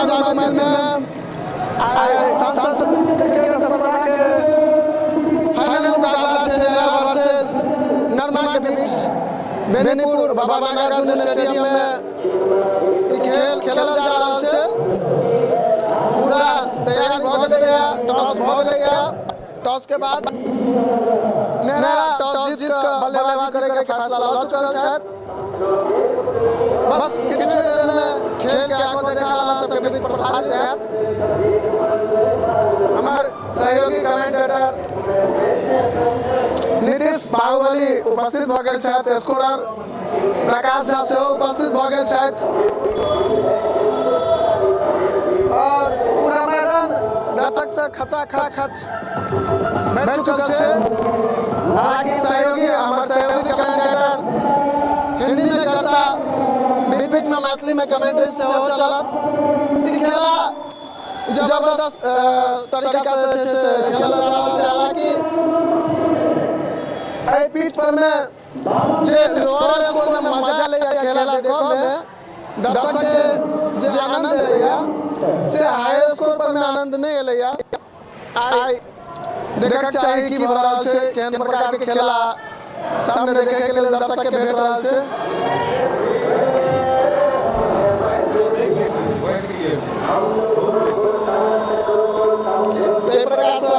जागो महल में सांसद क्रिकेट स्पर्धा के फाइनल मुकाबला छै नया वर्सेस नरमा के बीच बेनीपुर बाबा नागार्जुन स्टेडियम में ई खेल खेलल जा रहल छै। पूरा तैयारी भ गेलैया, टॉस भ गया। टॉस के बाद नेहरा टॉस जीत के बल्लेबाजी करे के फैसला ल चुकल छथि। बस किछु देर में खेल के आंखों देखा वाला सबके बीच प्रसारित हैत। हमार सहयोगी कमेंटेटर नीतीश बाहुबली उपस्थित भ गेल छथि। स्कोरर प्रकाश झा सेहो उपस्थित भ गेल छथि और पूरा मैदान दर्शक से खचाखच भर चुकल छै। हालांकि हमारे सहयोगी कमेंटेटर हिंदी में करता, बीच बीच में मैथिली में कमेंट्री से हो चलत। ई खेला जबरदस्त तरीका से खेलल जा रहल छै। हालांकि एहि पिच पर में जे लोअर स्कोर में मजा लैया खेला देखो में, दर्शक के जे आनंद लैया से हाई स्कोर पर में आनंद नहीं लैया। आई देखक चाही कि भ रहल छै, केहन प्रकार के खेला सामने देखे के लेल दर्शक के भेट रहल छै। एहि प्रकार से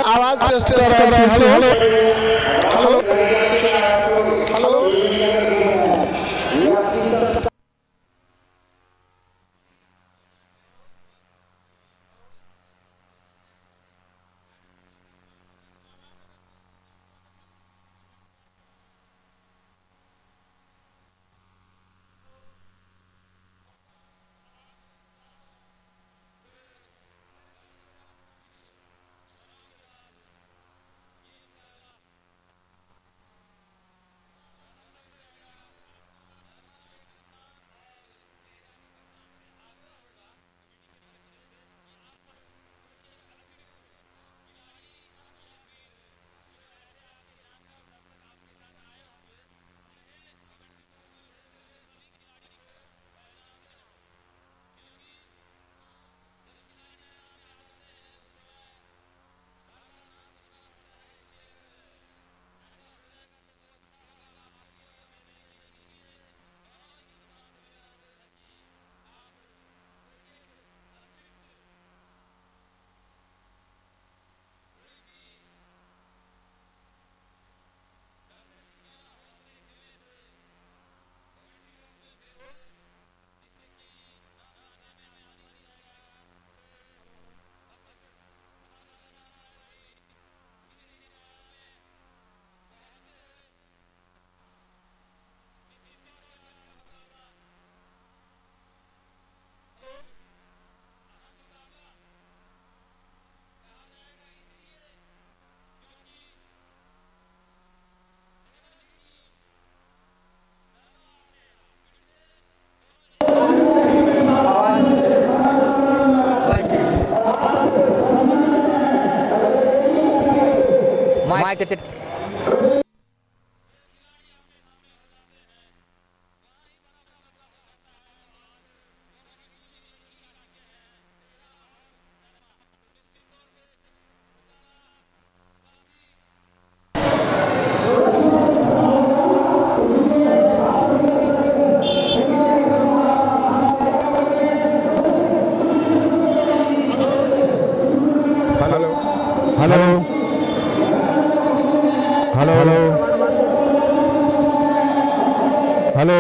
आवाज टेस्ट कर रहे हैं। Hello hello hello hello hello hello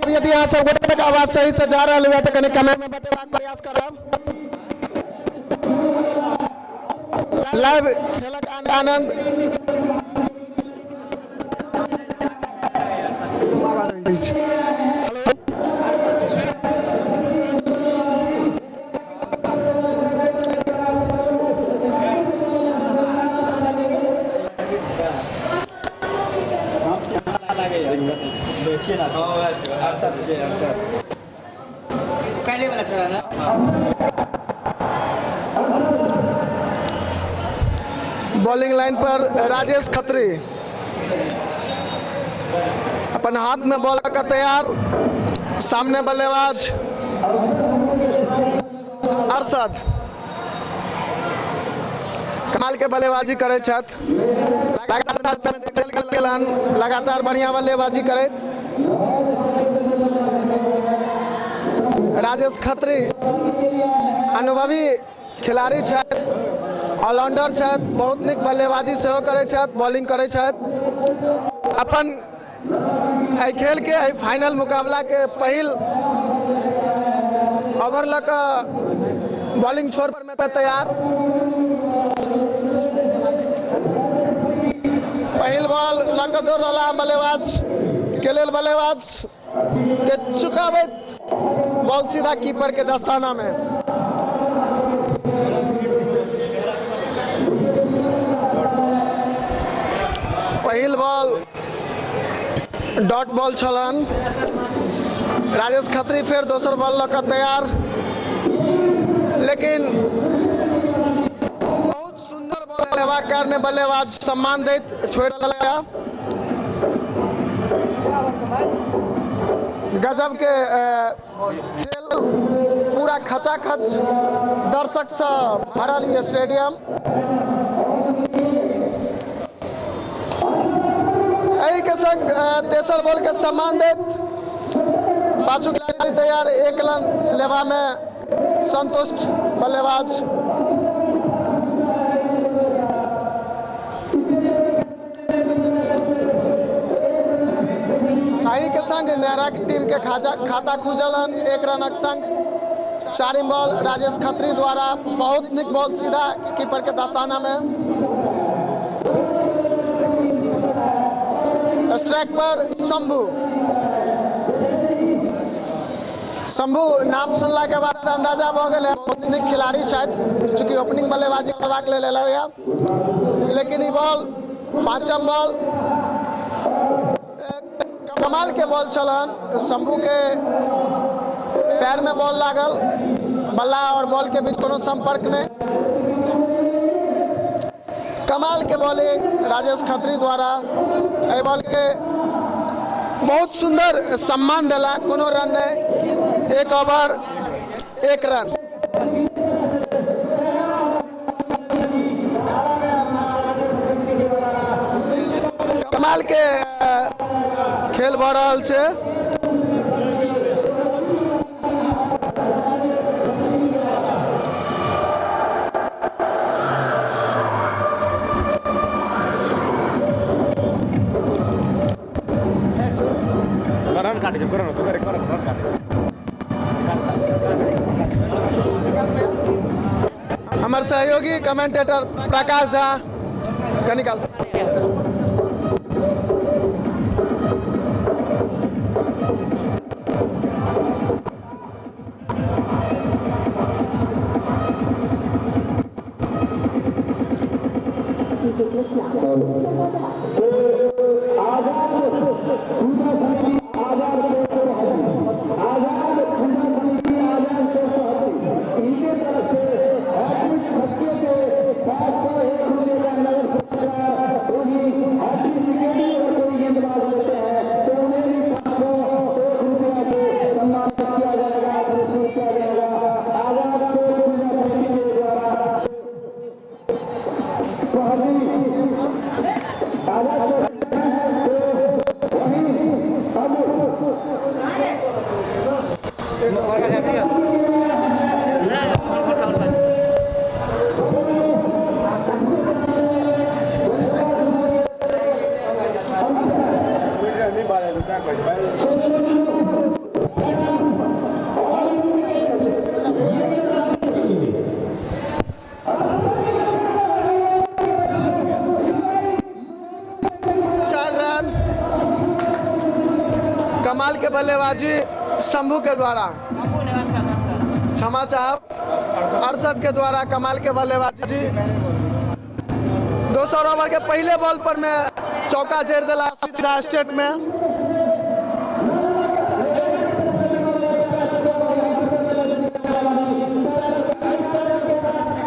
यदि यहाँ सब गोटे तक आवाज सही से जा रहा है तो कहीं कमेंट में बतेबाक प्रयास करब। लाइव खेलक आनंद बॉलिंग लाइन पर राजेश खत्री अपन हाथ में बॉल का तैयार, सामने बल्लेबाज अरशद कमाल के बल्लेबाजी करे छथि, लगातार बढ़िया बल्लेबाजी करैत राजेश खत्री अनुभवी खिलाड़ी छथि, ऑलराउंडर छथि, बहुत नीक बल्लेबाजी सेहो करै छथि, बॉलिंग करै छथि। अपन एहि खेल के फाइनल मुकाबला के पहिल ओवर लऽ कऽ बॉलिंग छोड़ पर में तैयार। पहिल बॉल लऽ कऽ दौड़ रहला बल्लेबाज के लेल बल्लेबाज के चुकावैत बॉल सीधा कीपर के दस्ताना में। पहिल बॉल डॉट बॉल छलन, राजेश खत्री फिर दोसर बॉल लऽ कऽ तैयार, लेकिन बहुत सुंदर बॉल लेबाक कारणे बल्लेबाज सम्मान दैत छोड़ि देलक। गजब के खेल, पूरा खचाखच दर्शक से भरल ई स्टेडियम। एही के संग तेसर बॉल के सम्मान देत पांचू खिलाड़ी तैयार, एक रन लेवा में संतुष्ट बल्लेबाज। एही के संग नेहरा की टीम के खाता खुजलन एक रनक संग। चारिम बॉल राजेश खत्री द्वारा बहुत निक बॉल सीधा कीपर के दस्ताना में। स्ट्राइक पर शंभू नाम सुनला के बाद अंदाजा भ गेल बहुत नीक खिलाड़ी छथि, चूंकि ओपनिंग बल्लेबाजी करबाक लेल एलैया, लेकिन ई बॉल पांचम बॉल कमाल के बॉल छलन। शंभू के पैर में बॉल लागल, बल्ला और बॉल के बीच कोनो संपर्क नहीं। कमाल के बॉलिंग राजेश खत्री द्वारा एहि बॉल के बहुत सुंदर सम्मान दिला, कोनो रन नहीं, एक ओवर एक रन। कमाल के खेल भऽ रहल छै। रन काटे जब करो तो करे रन काटे। हमारे सहयोगी कमेंटेटर प्रकाश झा का निकाल। के बल्लेबाजी शंभू के द्वारा, क्षमा चाहब, अरशद के द्वारा कमाल के बल्लेबाजी। दोसर ओवर के पहले बॉल पर में चौका जड़ दिला सीधा स्टेट में।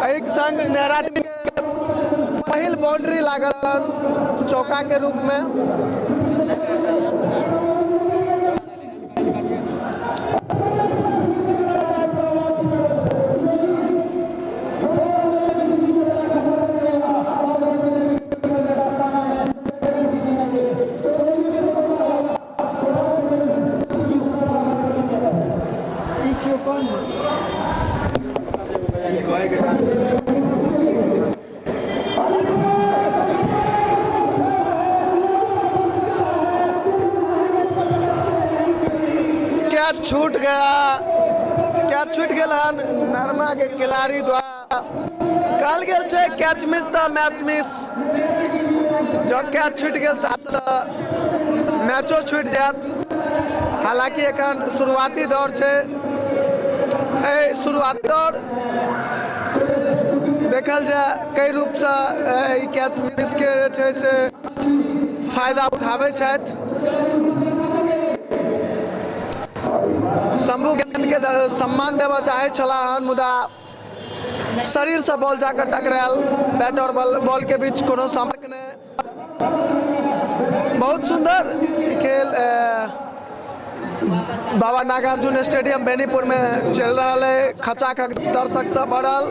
एक संग नेहरा टीम के पहिल बाउंड्री लागल चौका के रूप में। छूट गया नरमा के खिलाड़ी द्वारा कहल गेल छै कैच मिस त मैच मिस। जो कैच छूट गेल त मैचो छूट जायत। हालांकि एखन शुरुआती दौर छै, शुरुआती दौर देखल जाए कई रूप से कैच मिस के छै से फायदा उठाबै छथि। शंभू गेंद के सम्मान देवा चाहे छलाह, मुदा शरीर से बॉल जाकर टकरायल। बैट और बॉल के बीच कोनो संपर्क नहीं। बहुत सुंदर खेल बाबा नागार्जुन स्टेडियम बेनीपुर में चल रहा है। खचाखच दर्शक से भरल।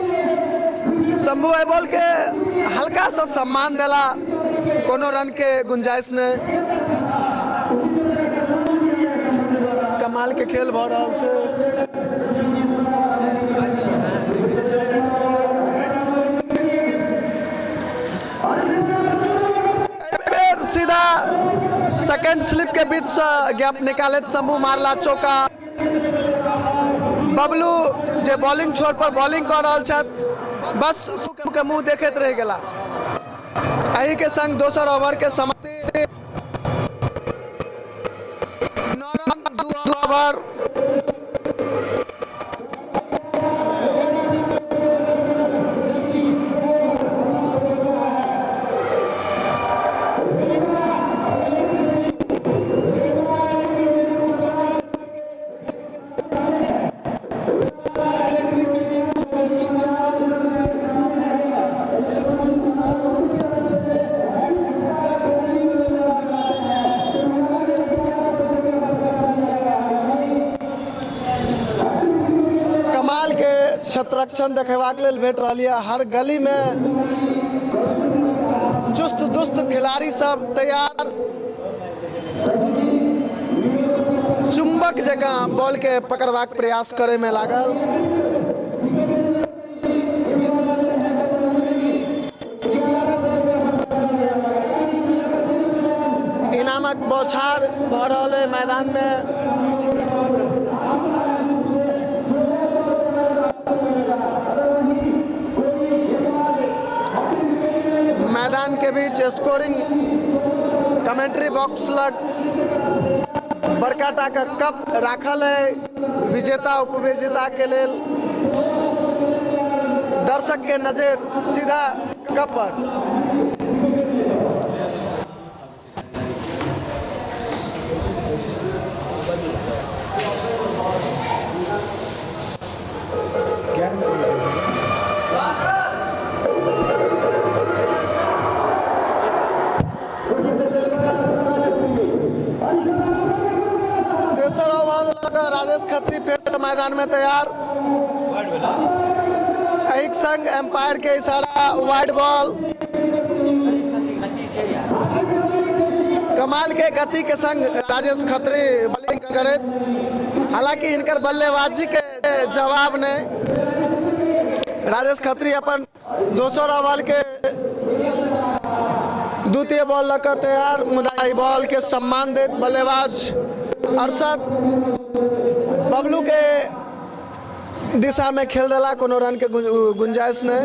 शंभू ए बॉल के हल्का सा सम्मान दिला, कोनो रन के गुंजाइश नहीं। कमाल के खेल भ रहा है। सीधा सेकंड स्लिप के बीच से गैप निकाले शंभू मारला चौका। बबलू जे बॉलिंग छोर पर बॉलिंग कर रहा छथि, बस के मुंह देखते रह गया। एही के संग दोसर ओवर के समाप्ति। 9 रन 2 ओवर। क्षेत्ररक्षण देखेबाक लेल भेट रहा है। हर गली में चुस्त दुस्त खिलाड़ी सब तैयार, चुंबक जगह बॉल के पकड़बाक प्रयास करे में लागल। इनामक बौछार भ रहा है मैदान में। मैदान के बीच स्कोरिंग कमेंट्री बॉक्स लग बड़का टा का कप राखल है विजेता उपविजेता के लेल। दर्शक के नजर सीधा कप पर। राजेश खत्री फिर से मैदान में तैयार। एक संग एम्पायर के इशारा वाइड बॉल। कमाल के गति के संग राजेश खत्री बॉलिंग करे। हालांकि इनकर बल्लेबाजी के जवाब नहीं। राजेश खत्री अपन दोसर ओवर के द्वितीय बॉल लेकर तैयार। मुदा बॉल के सम्मान दे बल्लेबाज अरशद बबलू के दिशा में खेल रहा। कोनो रन के गुंजाइश नहीं।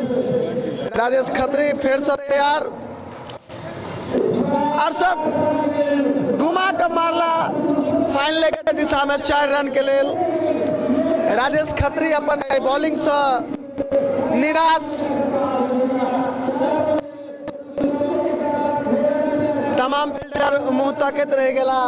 राजेश खत्री फिर से तैयार। अरशद घुमा कर मारला फाइनल के दिशा में 4 रन के लेल राजेश खत्री अपन बॉलिंग से निराश। तमाम फील्डर मुंह तकैत रह गेला।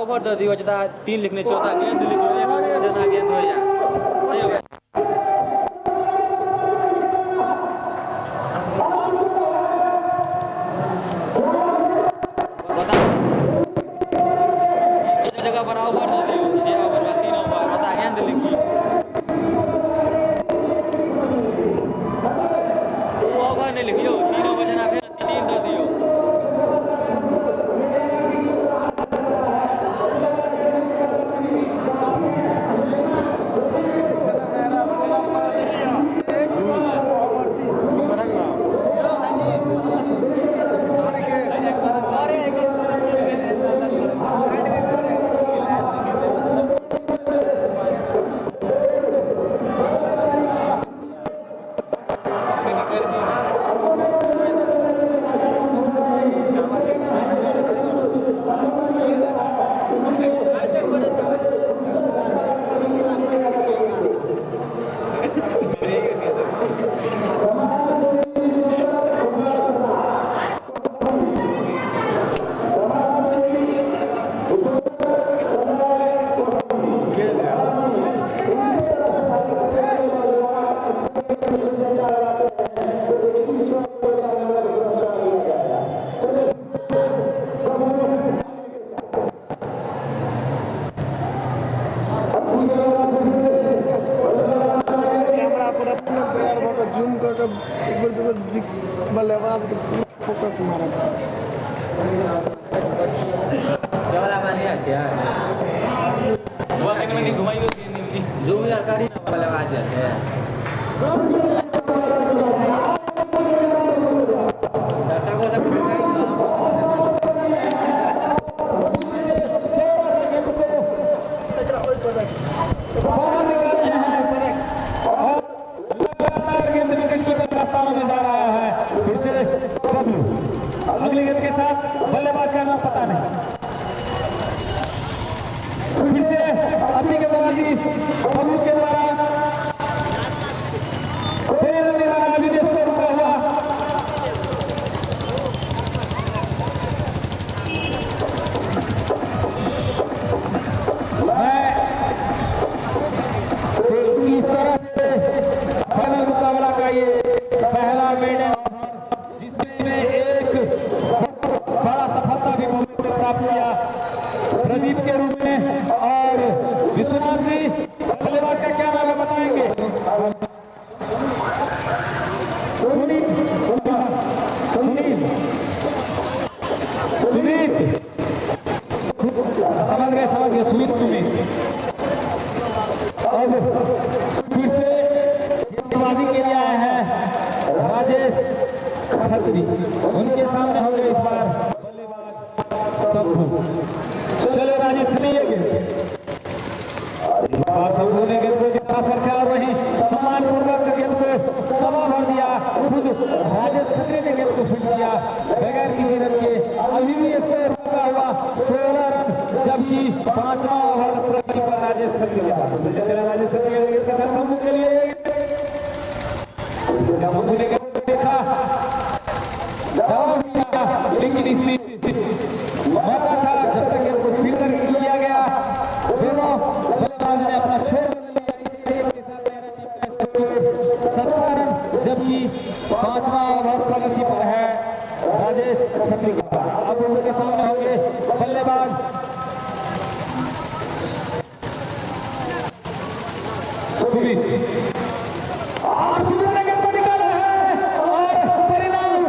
ओवर दे दियो जता 3 लिखने छै ओता गेंद लिखियो जना गेंद हो जा बल्लेबाज के फोकस मारा वाला मानी अच्छी है वो कहने में घुमाई होती जो भी सरकारी बल्लेबाज है दर्शकों से अगली गेंद के साथ बल्लेबाज का नाम पता नहीं, फिर से अच्छी गेंदबाजी बबलू के द्वारा अभी भी स्कोर रुका हुआ। इस तरह से फाइनल मुकाबला का ये पहला मेडल जिसमें एक बड़ा सफलता भी प्राप्त किया प्रदीप के रूप में। और विश्वनाथ जी बल्लेबाज का क्या नाम है बताएंगे? सुमित समझ गए सुमित अब फिर से गेंदबाजी के लिए आए हैं राजेश खत्री, उनके सामने होंगे इस बार बल्लेबाज सबू। चलो राजेश खत्री सबू ने गेंद को फेंका और वहीं सम्मानपूर्वक गेंद को दबा भर दिया। खुद राजेश खत्री ने गेंद को फील्ड किया बगैर किसी रन के। अभी भी स्कोर रुका हुआ 16 रन, जबकि 5वां ओवर प्रति पर राजेश खत्री के पास। चला राजेश खत्री के साथ सबू के लिए सबू ने देखा लेकिन इस बीच मौका था जब तक इनको फील्डर किया गया। दोनों बल्लेबाज ने अपना छोर बदल लिया। 17 रन, जबकि 5वां ओवर प्रगति पर है राजेश खत्री का। अब उनके सामने होंगे बल्लेबाज सुमित। और सुमित ने गेंद को निकाला है और परिणाम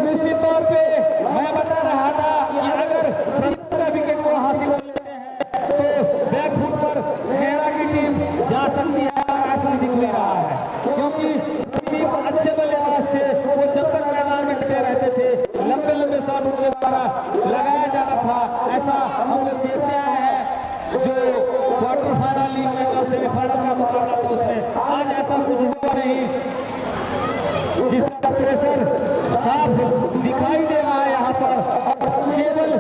निश्चित तौर पे मैं बता रहा था कि अगर विकेट को हासिल कर लेते हैं तो बैकफुट पर नेहरा की टीम जा सकती है। ऐसा दिख नहीं रहा है क्योंकि प्रदीप अच्छे बल्लेबाज थे। वो जब तक मैदान में डटे रहते थे लंबे लंबे शॉट उनके द्वारा लगाया जाता था। ऐसा हम लोग देखते आए हैं जो क्वार्टर फाइनल लीग में और सेमीफाइनल का मुकाबला था उसमें। आज ऐसा कुछ हुआ नहीं जिसका प्रेशर साफ दिखाई दे रहा है यहाँ पर। केवल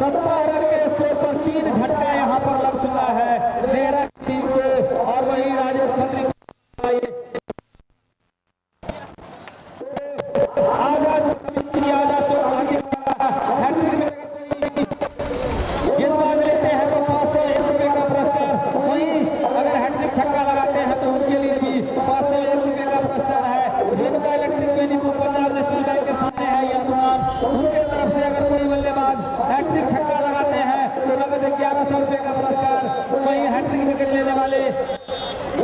17 रन के स्कोर पर 3 झटका यहाँ पर लग चुका है नेहरा की टीम को। और वही राजेश खत्री गेंदबाज लेते हैं तो 501 रुपए का पुरस्कार। वहीं अगर हैट्रिक छक्का लगाते हैं तो उनके लिए भी 501 रुपए का पुरस्कार है। Renuka electric venue Punjab national bank के सामने है यह दुकान। उनके तरफ से अगर कोई बल्लेबाज हैट्रिक छक्का लगाते हैं तो नगद 1100 रुपए का पुरस्कार। वहीं हैट्रिक विकेट लेने वाले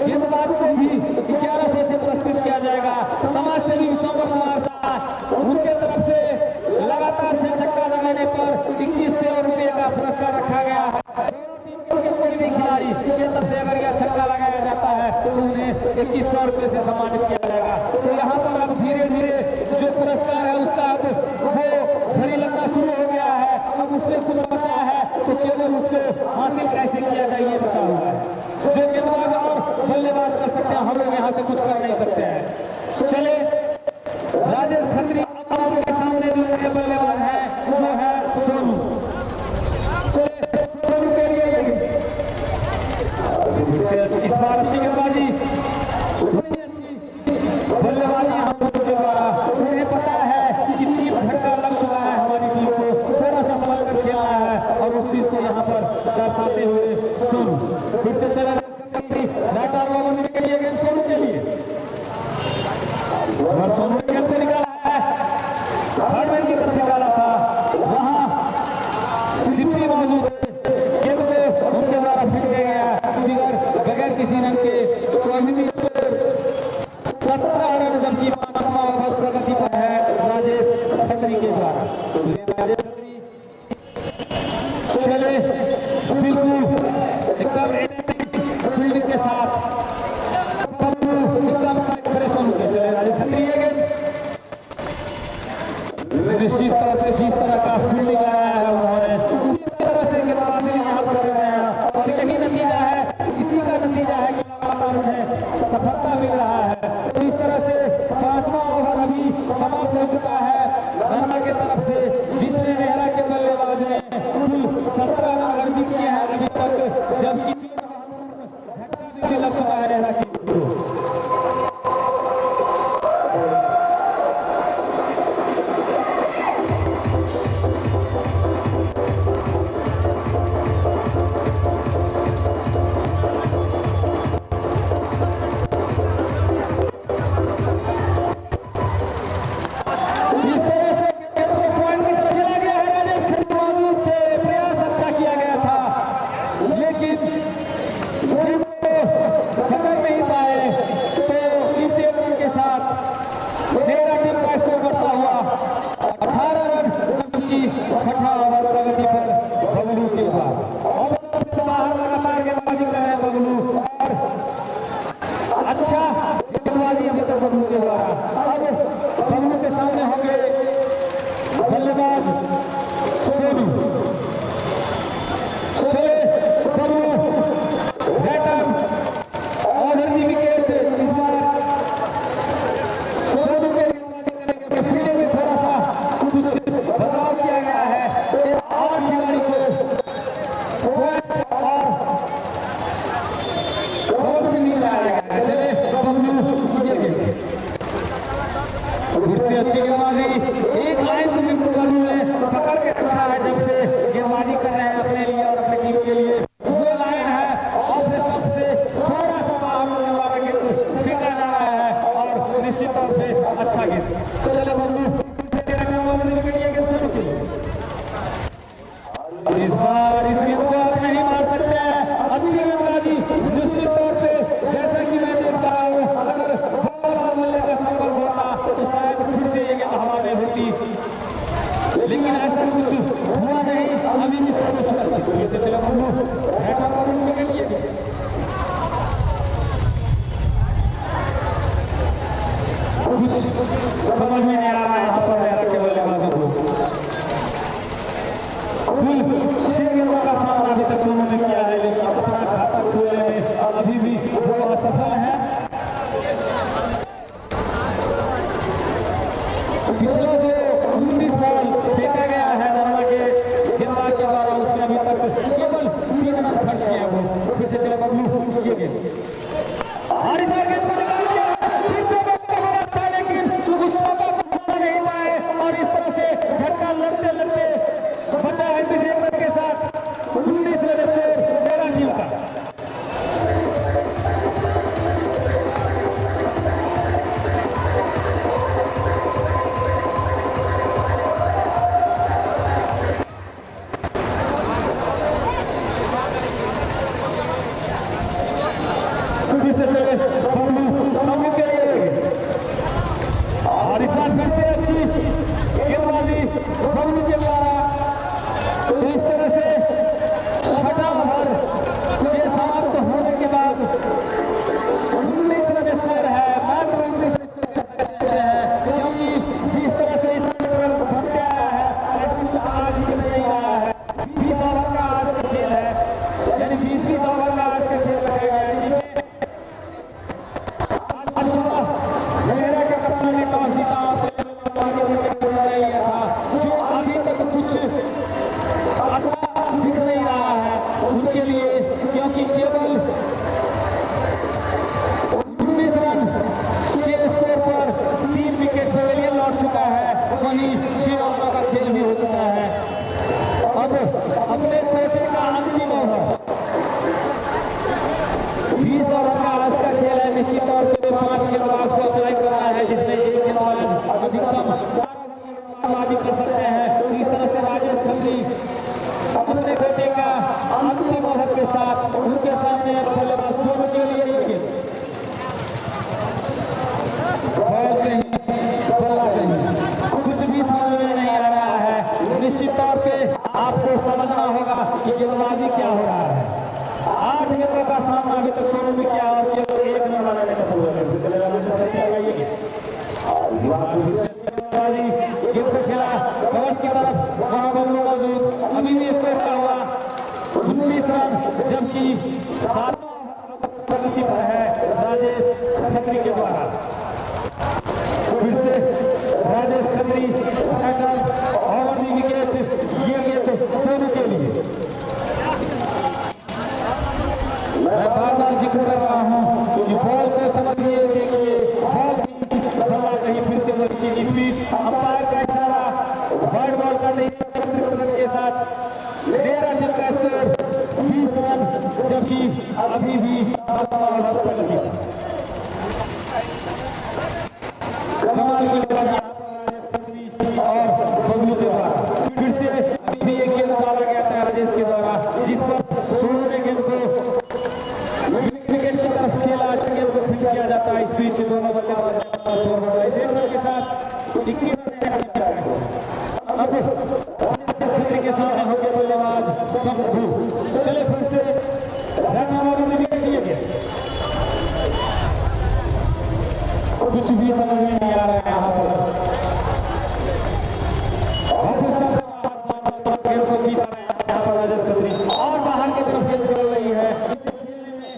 गेंदबाज को भी 1100 से पुरस्कृत किया जाएगा। समाज सेवी विश्वम्बर कुमार साहब, उनके तरफ से लगातार 6 छक्का लगाने पर 2100 रुपए का पुरस्कार रखा गया है। दोनों टीम के कोई भी खिलाड़ी के तरफ से अगर यह छक्का लगाया जाता है तो उन्हें 2100 रुपए से सम्मानित किया जाएगा। तो यहाँ पर अब धीरे धीरे जो पुरस्कार है उसका अब वो झड़ी लगना शुरू हो गया है। अब उसमें कुछ बचा है तो केवल उसको हासिल कैसे किया जाए ये बचा हुआ है। जो गेंदबाज और बल्लेबाज कर सकते हैं, हम लोग यहाँ से कुछ कर नहीं सकते हैं। चले राजेश खत्री के सामने जो नए बल्लेबाज है वो है सोनू। सोनू के लिए इस बार अच्छी गेंदबाजी, अच्छी बल्लेबाजी यहाँ के द्वारा। उन्हें पता है कि 3 झटका लग चुका है हमारी टीम को, थोड़ा सा संभल कर खेलना है और उस चीज को यहाँ पर दर्शाते हुए सोनू फिर से चला डाटा के लिए गेंद सोनू के लिए। सोनू ने गेंद को निकाला है निश्चित तौर पे जिस तरह का फील्डिंग लगाया है उन्होंने उसी तरह से गेंदबाजी यहाँ पर कर रहे हैं और यही नतीजा है, इसी का नतीजा है कि लगातार उन्हें सफलता मिल रहा है। तो इस तरह से 5वां ओवर अभी समाप्त हो चुका है धर्मा के तरफ से, जिसमें नेहरा के बल्लेबाज ने कुल 17 रन अर्जित किए हैं अभी तक, जबकि झटका भी लग चुका है नेहरा की। लेकिन ऐसा कुछ हुआ नहीं, अभी भी सुरक्षित खेलते चले बल्लू बैटर और उनके लिए कुछ समझ में नहीं आ रहा है यहाँ पर नेहरा के बल्लेबाजों को। कुल 6 गेंदों का सामना अभी तक सोनू ने किया है, लेकिन अपना खाता खोलने में अभी भी वो असफल है। पिछला जो 19 बॉल फेंका गया है नरमा के गेंदबाज के द्वारा, उसमें अभी तक केवल 3 रन खर्च किए हैं वो। फिर से चले बबलू ये गेंद और इस बार गेंद को निकाल दिया, फिर से मौका बना था लेकिन उस मौका को बना नहीं पाए और इस तरह से झटका लगते लगते बचा है 31 रन के साथ 19 रन स्कोर नेहरा टीम का। और इस बार फिर से अच्छी गेंदबाजी बबलू के द्वारा। तो इस तरह से 6वां ओवर के समाप्त होने के बाद 19 रन स्कोर है, मात्र 19 रन स्कोर कर सकते हैं, क्योंकि जिस तरह से इस रन बन गया है ऐसा कुछ आज ही नहीं रहा है। 20 ओवर का आज का खेल है, यानी 20-20 ओवर का आज का खेल रहेगा, जिसमें आज सुबह नेहरा के कप्तान ने टॉस जीता था, जो अभी तक कुछ अच्छा दिख नहीं रहा है उनके लिए, क्योंकि केवल 19 रन के स्कोर पर 3 विकेट पेवेलियन लौट चुका है, वहीं 6 ओवर का खेल भी हो चुका है। अब अपने कोटे का अंतिम ओवर 20 ओवर का आज का खेल है, निश्चित तौर पर 5 गेंदबाज को अप्लाई करना है, जिसमें एक गेंदबाज अधिकतम 12 कर सकते हैं। इस तरह से राजेश खत्री अपने कोटे का अंतिम ओवर के साथ उनके सामने बल्लेबाज सोनू के लिए ये गेंद बॉल कहीं बल्ला कहीं कुछ भी समझ में नहीं आ रहा है। निश्चित तौर पे आपको समझना होगा कि गेंदबाजी क्या हो रहा है। 8 गेंदों का सामना अभी तक सोनू ने किया और केवल 1 रन बनाने में सफल है। गेंद पे खेला 7वां प्रगति पर है राजेश खत्री के द्वारा। फिर से Rajesh Khatri batter over the wicket, ये विकेट सोनू के लिए। मैं बार-बार जिक्र कर रहा हूं कि बॉल को समझिए, देखिए बॉल की बल्ला कहीं फिर से बची। इस बीच अंपायर का इशारा वाइड बॉल का नहीं के साथ मेरा टीम का स्कोर 20 रन, जबकि अभी भी 7वां ओवर प्रगति। कमाल की गेंदबाजी यहाँ पर राजेश खत्री और बबलू के द्वारा। फिर से अभी भी एक गेंद डाला गया था राजेश के द्वारा, जिस पर सोनू ने गेंद को विकेट की तरफ खेला, गेंद को फील्ड किया जाता है। इस बीच दोनों बल्लेबाज छोड़ रहा है। इस रन के साथ 21 अब खत्री के सामने हो गए बल्लेबाज शंभू। चले फिर से रन विकेट लिए गए। कुछ भी समझ में नहीं आ रहा है यहाँ पर। खेल को खींच रहे हैं यहाँ पर राजेश खत्री और बाहर की तरफ गेंद चल रही है। इसे खेलने में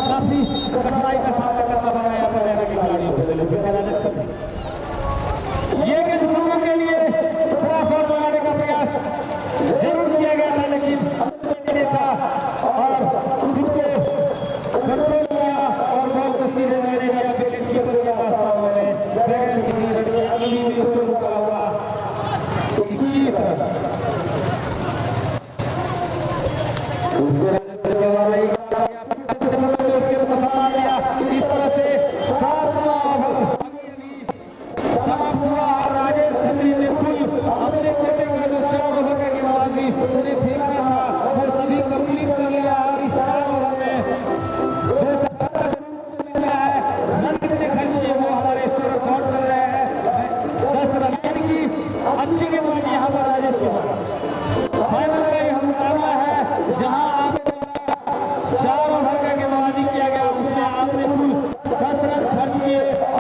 काफी कठिनाई का सामना करना पड़ा यहाँ पर रहने के खिलाड़ियों को। चले फिर से राजेश खत्री, ये गेंद शंभू के लिए थोड़ा शॉट लगाने का प्रयास जरूर किया गया था, लेकिन था और खुद को कंट्रोल किया और बॉल को सीधे जाने दिया। विकेट कीपर के रास्ता में बगैर किसी रन के अगली भी उसको रुका हुआ 21 रन। उसके सम्मान दिया। इस तरह से 7वां ओवर समाप्त हुआ और राजेश खत्री ने कुल अपने कोटे का जो 4 ओवर का गेंदबाजी उन्हें फेंकना था वो सभी कंप्लीट कर लिया। और इस 4 ओवर में 2 मिला है। रन कितने खर्च किए वो हमारे स्कोर रिकॉर्ड कर रहे हैं 10 रन, यानी कि अच्छी गेंदबाजी यहाँ पर राजेश के द्वारा।